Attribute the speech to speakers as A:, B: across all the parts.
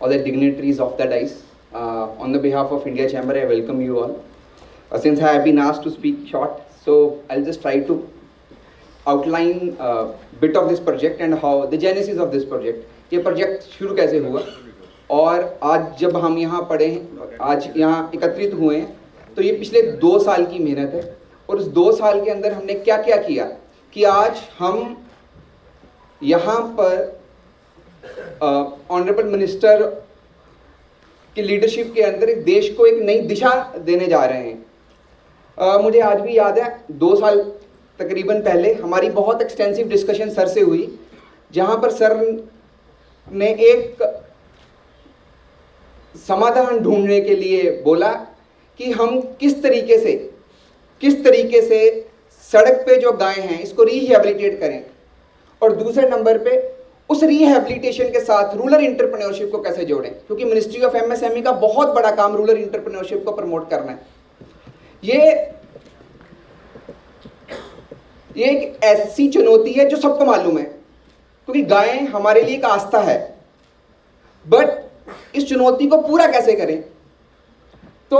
A: all the dignitaries of the dais. On the behalf of India Chamber, I welcome you all. Since I have been asked to speak short, so I'll just try to outline a bit of this project and how the genesis of this project. ये project शुरू कैसे हुआ और आज जब हम यहाँ पढ़े हैं, आज यहाँ एकत्रित हुए हैं, तो ये पिछले 2 साल की मेहनत है और उस 2 साल के अंदर हमने क्या क्या किया कि आज हम यहाँ पर ऑनरेबल मिनिस्टर की लीडरशिप के अंदर एक देश को एक नई दिशा देने जा रहे हैं। मुझे आज भी याद है 2 साल तकरीबन पहले हमारी बहुत एक्सटेंसिव डिस्कशन सर से हुई, जहाँ पर सर ने एक समाधान ढूंढने के लिए बोला कि हम किस तरीके से सड़क पे जो गाय हैं इसको रिहेबिलिटेट करें और दूसरे नंबर पे उस रिहेबिलिटेशन के साथ रूरल एंटरप्रेन्योरशिप को कैसे जोड़ें, क्योंकि मिनिस्ट्री ऑफ एमएसएमई का बहुत बड़ा काम रूरल एंटरप्रेन्योरशिप को प्रमोट करना है। ये एक ऐसी चुनौती है जो सबको मालूम है, क्योंकि गायें हमारे लिए एक आस्था है, बट इस चुनौती को पूरा कैसे करें। तो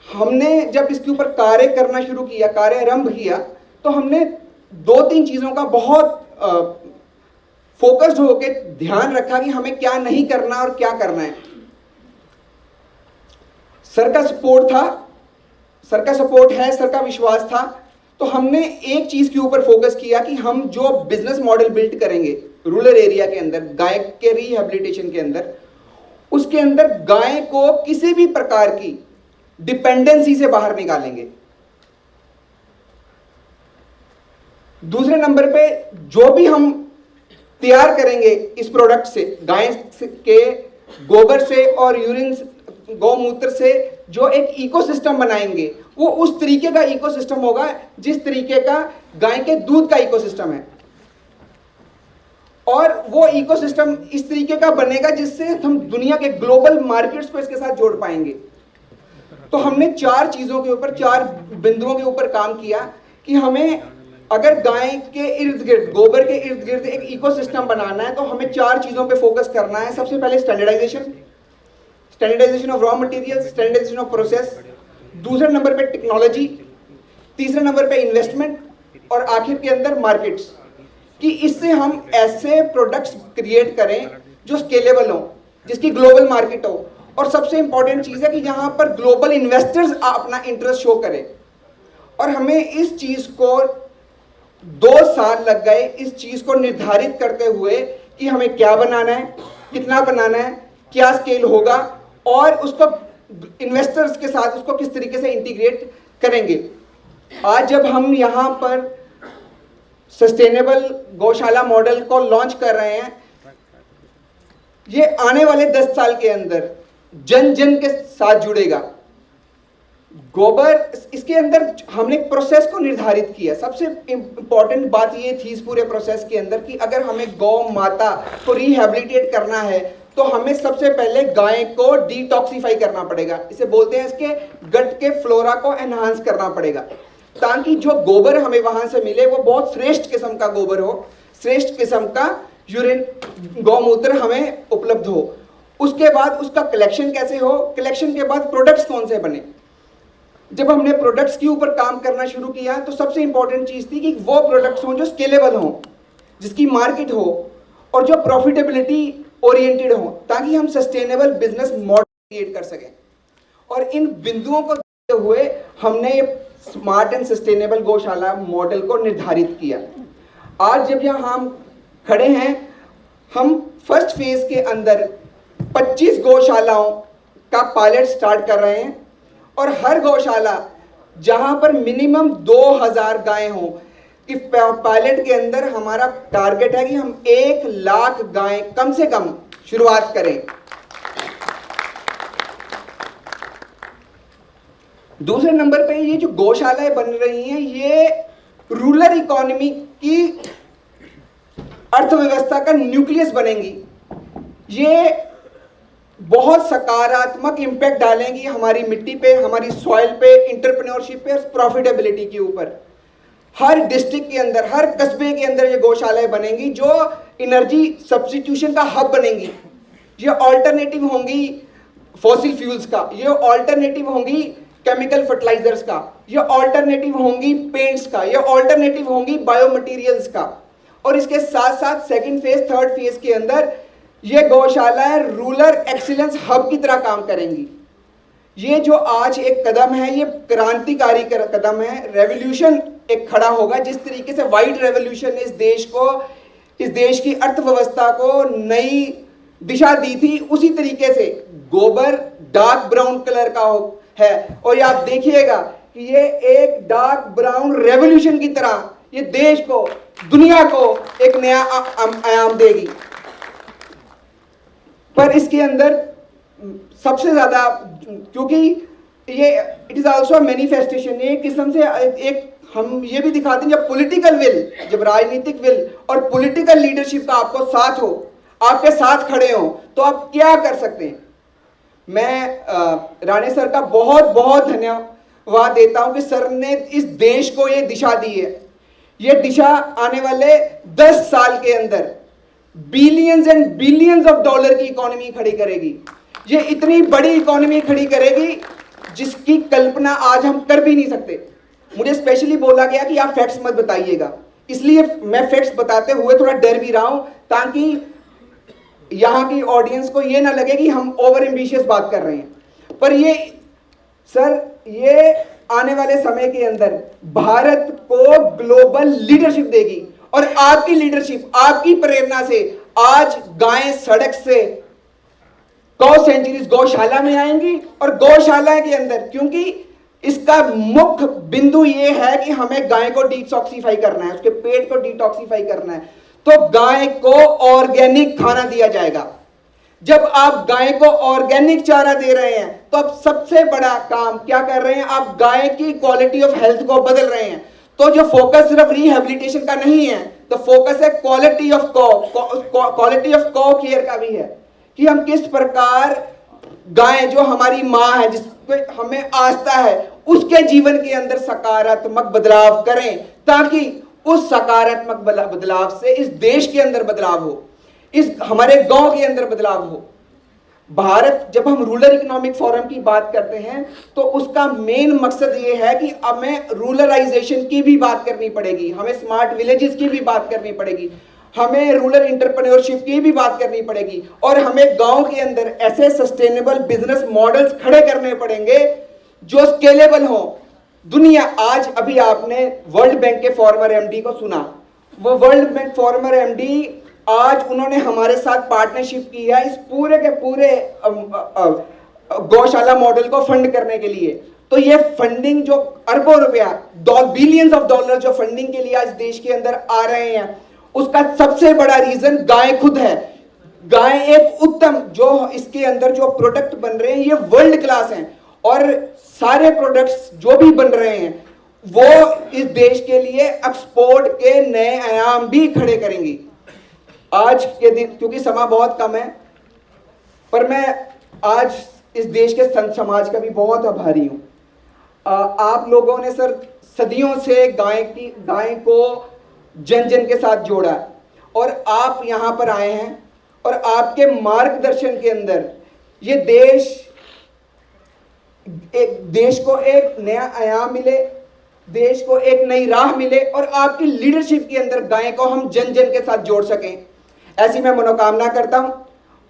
A: हमने जब इसके ऊपर कार्य करना शुरू किया, कार्य आरंभ किया, तो हमने 2-3 चीज़ों का बहुत फोकस्ड होकर ध्यान रखा कि हमें क्या नहीं करना और क्या करना है। सर का सपोर्ट है, सर का विश्वास था, तो हमने एक चीज के ऊपर फोकस किया कि हम जो बिजनेस मॉडल बिल्ड करेंगे रूरल एरिया के अंदर गाय के रिहेबिलिटेशन के अंदर, उसके अंदर गाय को किसी भी प्रकार की डिपेंडेंसी से बाहर निकालेंगे। दूसरे नंबर पे जो भी हम तैयार करेंगे इस प्रोडक्ट से, गाय के गोबर से और यूरिन गौमूत्र से जो एक इकोसिस्टम बनाएंगे, वो उस तरीके का इकोसिस्टम होगा जिस तरीके का गाय के दूध का इकोसिस्टम है, और वो इकोसिस्टम इस तरीके का बनेगा जिससे हम दुनिया के ग्लोबल मार्केट्स को इसके साथ जोड़ पाएंगे। तो हमने 4 चीजों के ऊपर, 4 बिंदुओं के ऊपर काम किया कि हमें अगर गाय के इर्द गिर्द, गोबर के इर्द गिर्द एक इकोसिस्टम बनाना है तो हमें 4 चीजों पे फोकस करना है। सबसे पहले standardisation of raw material, standardisation of process, दूसरे नंबर पे टेक्नोलॉजी, तीसरे नंबर पे इन्वेस्टमेंट और आखिर के अंदर मार्केट्स, कि इससे हम ऐसे प्रोडक्ट्स क्रिएट करें जो स्केलेबल हो, जिसकी ग्लोबल मार्केट हो, और सबसे इंपॉर्टेंट चीज है कि यहाँ पर ग्लोबल इन्वेस्टर्स अपना इंटरेस्ट शो करें। और हमें इस चीज को 2 साल लग गए इस चीज को निर्धारित करते हुए कि हमें क्या बनाना है, कितना बनाना है, क्या स्केल होगा और उसको इन्वेस्टर्स के साथ उसको किस तरीके से इंटीग्रेट करेंगे। आज जब हम यहाँ पर सस्टेनेबल गौशाला मॉडल को लॉन्च कर रहे हैं, ये आने वाले 10 साल के अंदर जन जन के साथ जुड़ेगा। गोबर, इसके अंदर हमने प्रोसेस को निर्धारित किया। सबसे इंपॉर्टेंट बात ये थी इस पूरे प्रोसेस के अंदर कि अगर हमें गौ माता को रिहेबिलिटेट करना है तो हमें सबसे पहले गाय को डिटॉक्सिफाई करना पड़ेगा। इसे बोलते हैं, इसके गट के फ्लोरा को एनहांस करना पड़ेगा, ताकि जो गोबर हमें वहां से मिले वो बहुत श्रेष्ठ किस्म का गोबर हो, श्रेष्ठ किस्म का यूरिन गौमूत्र हमें उपलब्ध हो। उसके बाद उसका कलेक्शन कैसे हो, कलेक्शन के बाद प्रोडक्ट्स कौन से बने। जब हमने प्रोडक्ट्स के ऊपर काम करना शुरू किया तो सबसे इंपॉर्टेंट चीज थी कि वो प्रोडक्ट्स हों जो स्केलेबल हों, जिसकी मार्केट हो और जो प्रॉफिटेबिलिटी ओरिएंटेड हो, ताकि हम सस्टेनेबल बिजनेस मॉडल क्रिएट कर सकें। और इन बिंदुओं को देखते हुए हमने ये स्मार्ट एंड सस्टेनेबल गौशाला मॉडल को निर्धारित किया। आज जब यहाँ हम खड़े हैं, हम फर्स्ट फेज के अंदर 25 गौशालाओं का पायलट स्टार्ट कर रहे हैं, और हर गौशाला जहां पर मिनिमम 2000 गायें हों, कि पायलट के अंदर हमारा टारगेट है कि हम 1 लाख गायें कम से कम शुरुआत करें। दूसरे नंबर पे ये जो गौशालाएं बन रही हैं, ये रूरल इकोनॉमी की अर्थव्यवस्था का न्यूक्लियस बनेंगी। ये बहुत सकारात्मक इम्पैक्ट डालेंगी हमारी मिट्टी पे, हमारी सॉइल पे, एंटरप्रेन्योरशिप पे, प्रॉफिटेबिलिटी के ऊपर। हर डिस्ट्रिक्ट के अंदर, हर कस्बे के अंदर ये गौशालाएं बनेंगी जो एनर्जी सब्स्टिट्यूशन का हब बनेंगी। ये ऑल्टरनेटिव होंगी फॉसिल फ्यूल्स का, ये ऑल्टरनेटिव होंगी केमिकल फर्टिलाइजर्स का, ये ऑल्टरनेटिव होंगी पेंट्स का, ये ऑल्टरनेटिव होंगी बायोमटेरियल्स का। और इसके साथ साथ सेकंड फेज, थर्ड फेज के अंदर ये गौशालाएं रूरल एक्सीलेंस हब की तरह काम करेंगी। ये जो आज एक कदम है, ये क्रांतिकारी कदम है, रेवोल्यूशन एक खड़ा होगा। जिस तरीके से व्हाइट रेवोल्यूशन ने इस देश की अर्थव्यवस्था को नई दिशा दी थी, उसी तरीके से गोबर डार्क ब्राउन कलर का है। और ये आप देखिएगा कि ये एक डार्क ब्राउन रेवोल्यूशन की तरह ये देश को, दुनिया को एक नया आयाम देगी। पर इसके अंदर सबसे ज्यादा, क्योंकि ये इट इज ऑल्सो मैनिफेस्टेशन, एक किस्म से एक हम ये भी दिखाते हैं, जब पॉलिटिकल विल, जब राजनीतिक विल और पॉलिटिकल लीडरशिप का आपको साथ हो, आपके साथ खड़े हो, तो आप क्या कर सकते हैं। मैं राणे सर का बहुत बहुत धन्यवाद देता हूं कि सर ने इस देश को ये दिशा दी है। ये दिशा आने वाले 10 साल के अंदर billions and billions of dollar की इकोनॉमी खड़ी करेगी। ये इतनी बड़ी इकोनॉमी खड़ी करेगी जिसकी कल्पना आज हम कर भी नहीं सकते। मुझे स्पेशली बोला गया कि आप फैक्ट्स मत बताइएगा, इसलिए मैं फैक्ट्स बताते हुए थोड़ा डर भी रहा हूं, ताकि यहां की ऑडियंस को ये ना लगे कि हम ओवर एम्बिशियस बात कर रहे हैं। पर ये सर, ये आने वाले समय के अंदर भारत को ग्लोबल लीडरशिप देगी। और आपकी लीडरशिप, आपकी प्रेरणा से आज गायें सड़क से गौ सेंचुरीज, गौशाला में आएंगी। और गौशाला के अंदर, क्योंकि इसका मुख्य बिंदु यह है कि हमें गाय को डिटॉक्सिफाई करना है, उसके पेट को डिटॉक्सिफाई करना है, तो गाय को ऑर्गेनिक खाना दिया जाएगा। जब आप गाय को ऑर्गेनिक चारा दे रहे हैं, तो आप सबसे बड़ा काम क्या कर रहे हैं, आप गाय की क्वालिटी ऑफ हेल्थ को बदल रहे हैं। तो जो फोकस सिर्फ रिहेबिलिटेशन का नहीं है, तो फोकस है क्वालिटी ऑफ कॉ केयर का भी है, कि हम किस प्रकार गाय जो हमारी माँ है, जिस पे हमें आस्था है, उसके जीवन के अंदर सकारात्मक बदलाव करें, ताकि उस सकारात्मक बदलाव से इस देश के अंदर बदलाव हो, इस हमारे गांव के अंदर बदलाव हो। भारत, जब हम रूरल इकोनॉमिक फोरम की बात करते हैं, तो उसका मेन मकसद ये है कि हमें रूरलाइजेशन की भी बात करनी पड़ेगी, हमें स्मार्ट विलेजेस की भी बात करनी पड़ेगी, हमें रूरल एंटरप्रेन्योरशिप की भी बात करनी पड़ेगी, और हमें गांव के अंदर ऐसे सस्टेनेबल बिजनेस मॉडल्स खड़े करने पड़ेंगे जो स्केलेबल हो। दुनिया, आज अभी आपने वर्ल्ड बैंक के फॉर्मर एमडी को सुना, वो वर्ल्ड बैंक फॉर्मर एमडी आज उन्होंने हमारे साथ पार्टनरशिप की है इस पूरे के पूरे गौशाला मॉडल को फंड करने के लिए। तो ये फंडिंग जो अरबों रुपया, बिलियंस ऑफ डॉलर जो फंडिंग के लिए आज देश के अंदर आ रहे हैं, उसका सबसे बड़ा रीजन गाय खुद है। गाय एक उत्तम, जो इसके अंदर जो प्रोडक्ट बन रहे हैं ये वर्ल्ड क्लास हैं, और सारे प्रोडक्ट्स जो भी बन रहे हैं वो इस देश के लिए एक्सपोर्ट के नए आयाम भी खड़े करेंगी। आज के दिन, क्योंकि समय बहुत कम है, पर मैं आज इस देश के संत समाज का भी बहुत आभारी हूं। आप लोगों ने सर सदियों से गाय को जन जन के साथ जोड़ा है, और आप यहां पर आए हैं, और आपके मार्गदर्शन के अंदर ये देश को एक नया आयाम मिले, देश को एक नई राह मिले, और आपकी लीडरशिप के अंदर गाय को हम जन जन के साथ जोड़ सकें, ऐसी मैं मनोकामना करता हूं।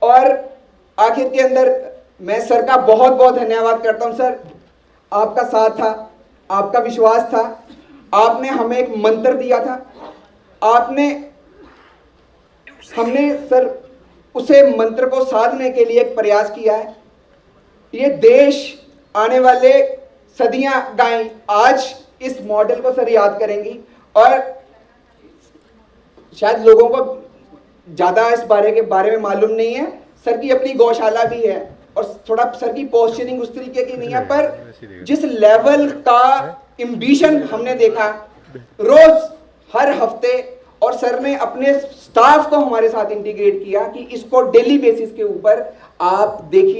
A: और आखिर के अंदर मैं सर का बहुत बहुत धन्यवाद करता हूं। सर, आपका साथ था, आपका विश्वास था, आपने हमें एक मंत्र दिया था, हमने सर उसे मंत्र को साधने के लिए एक प्रयास किया है। ये देश आने वाले सदियां गायें आज इस मॉडल को सर याद करेंगी, और शायद लोगों को ज्यादा इस बारे में मालूम नहीं है। सर की अपनी गौशाला भी है, और थोड़ा सर की पोस्चरिंग उस तरीके की नहीं है, पर जिस लेवल का एम्बिशन हमने देखा रोज, हर हफ्ते, और सर ने अपने स्टाफ को हमारे साथ इंटीग्रेट किया कि इसको डेली बेसिस के ऊपर आप देखिए।